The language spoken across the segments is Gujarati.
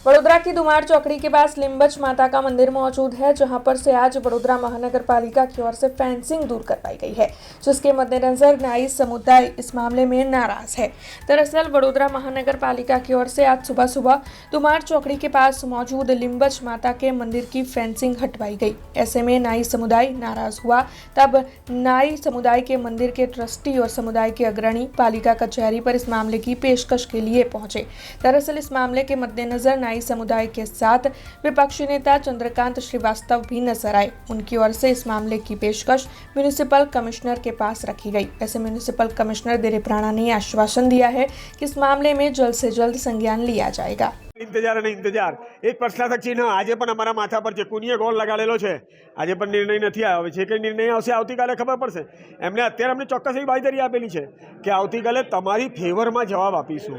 वडोदरा की दुमार चौकड़ी के पास लिम्बच माता का मंदिर मौजूद है, जहां पर से आज वडोदरा महानगर पालिका की ओर से फेंसिंग दूर करवाई गई है, जिसके मद्देनजर न्यायी समुदाय इस मामले में नाराज है। दरअसल वडोदरा महानगर पालिका की ओर से आज सुबह सुबह दुमार चौकड़ी के पास मौजूद लिम्बच माता के मंदिर की फेंसिंग हटवाई गई। ऐसे में न्यायी समुदाय नाराज हुआ। तब न्यायी समुदाय के मंदिर के ट्रस्टी और समुदाय के अग्रणी पालिका कचहरी पर इस मामले की पेशकश के लिए पहुंचे। दरअसल इस मामले के मद्देनजर न्यायी समुदाय के साथ विपक्षी नेता चंद्रकांत श्रीवास्तव भी नजर आए। उनकी ओर से इस मामले की पेशकश म्युनिसिपल कमिश्नर के पास रखी गई। ऐसे म्युनिसिपल कमिश्नर दिलीप राणा ने आश्वासन दिया है कि इस मामले में जल्द से जल्द संज्ञान लिया जाएगा। इंतजार અને इंतजार एक प्रश्नार्थक चिन्ह આજે પણ અમારા માથા પર છે, કુનીએ ગોળ લગાડેલો છે। આજે પણ નિર્ણય નથી આવ્યો છે કે નિર્ણય આવશે આવતીકાલે ખબર પડશે। એમને અત્યારે અમને ચોક્કસ એવી બાંયધરી આપેલી છે કે આવતીકાલે તમારી ફેવરમાં જવાબ આપીશું,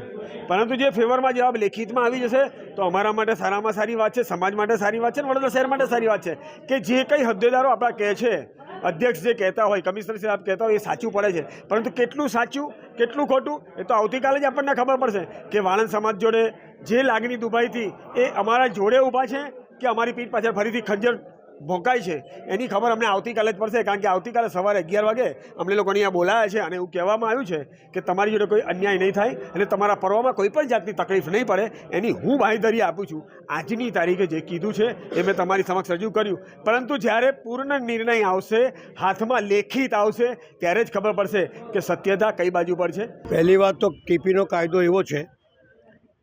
પરંતુ જે ફેવરમાં જવાબ લેખિતમાં આવી જશે તો અમારા માટે સારામાં સારી વાત છે, સમાજ માટે સારી વાત છે, વડોદરા શહેર માટે સારી વાત છે કે જે કંઈ હોદ્દેદારો આપણા કહે છે, અધ્યક્ષ જે કહેતા હોય, કમિશનર સાહેબ કહેતા હોય એ સાચું પડે છે, પરંતુ કેટલું સાચું કેટલું ખોટું એ તો આવતીકાલે જ આપણને ખબર પડશે કે વાણંદ સમાજ જોડે જે લાગણી દુભાઈ એ અમારા જોડે ઊભા છે કે અમારી પીઠ પાછળ ફરીથી ખંજર ભોંકાય છે એની ખબર અમને આવતીકાલે જ પડશે। કારણ કે આવતીકાલે સવારે 11 વાગે અમને લોકોને અહીંયા બોલાયા છે અને એવું કહેવામાં આવ્યું છે કે તમારી જોડે કોઈ અન્યાય નહીં થાય અને તમારા પર્વમાં કોઈ પણ જાતની તકલીફ નહીં પડે, એની હું બાંયધરી આપું છું। આજની તારીખે જે કીધું છે એ મેં તમારી સમક્ષ રજૂ કર્યું, પરંતુ જ્યારે પૂર્ણ નિર્ણય આવશે, હાથમાં લેખિત આવશે, ત્યારે જ ખબર પડશે કે સત્યતા કઈ બાજુ પર છે। પહેલી વાત તો ટીપીનો કાયદો એવો છે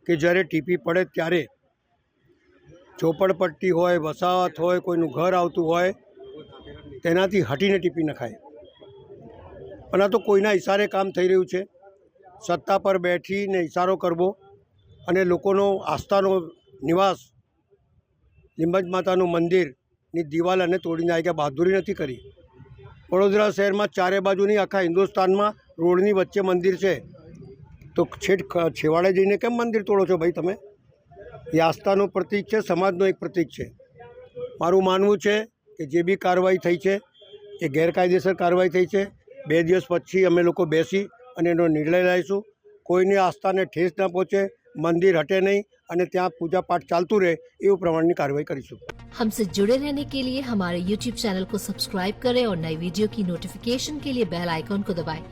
કે જ્યારે ટીપી પડે ત્યારે ઝોપડપટ્ટી હોય, વસાહત હોય, કોઈનું ઘર આવતું હોય તેનાથી હટીને ટીપી નખાય। પણ આ તો કોઈના ઇશારે કામ થઈ રહ્યું છે। સત્તા પર બેઠીને ઇશારો કરવો અને લોકોનો આસ્થાનો નિવાસ લીંબચ માતાનું મંદિરની દિવાલ અને તોડીને આવી ગયા, બહાદુરી નથી કરી। વડોદરા શહેરમાં ચારે બાજુની આખા હિન્દુસ્તાનમાં રોડની વચ્ચે મંદિર છે, તો છેવાડે જઈને કેમ મંદિર તોડો છો ભાઈ તમે? એ આસ્થાનું પ્રતીક છે, સમાજનો એક પ્રતીક છે। મારું માનવું છે કે જે બી કાર્યવાહી થઈ છે એ ગેરકાયદેસર કાર્યવાહી થઈ છે। 2 દિવસ પછી અમે લોકો બેસી અને એનો નિર્ણય લઈશું। કોઈની આસ્થાને ઠેસ ન પહોંચે, મંદિર હટે નહીં અને ત્યાં પૂજા પાઠ ચાલતું રહે એવું પ્રમાણની કાર્યવાही કરીશું। हमसे जुड़े रहने के लिए हमारे YouTube चैनल को सब्सक्राइब करें और नई वीडियो की नोटिफिकेशन के लिए बेल आइकॉन को दबाएं।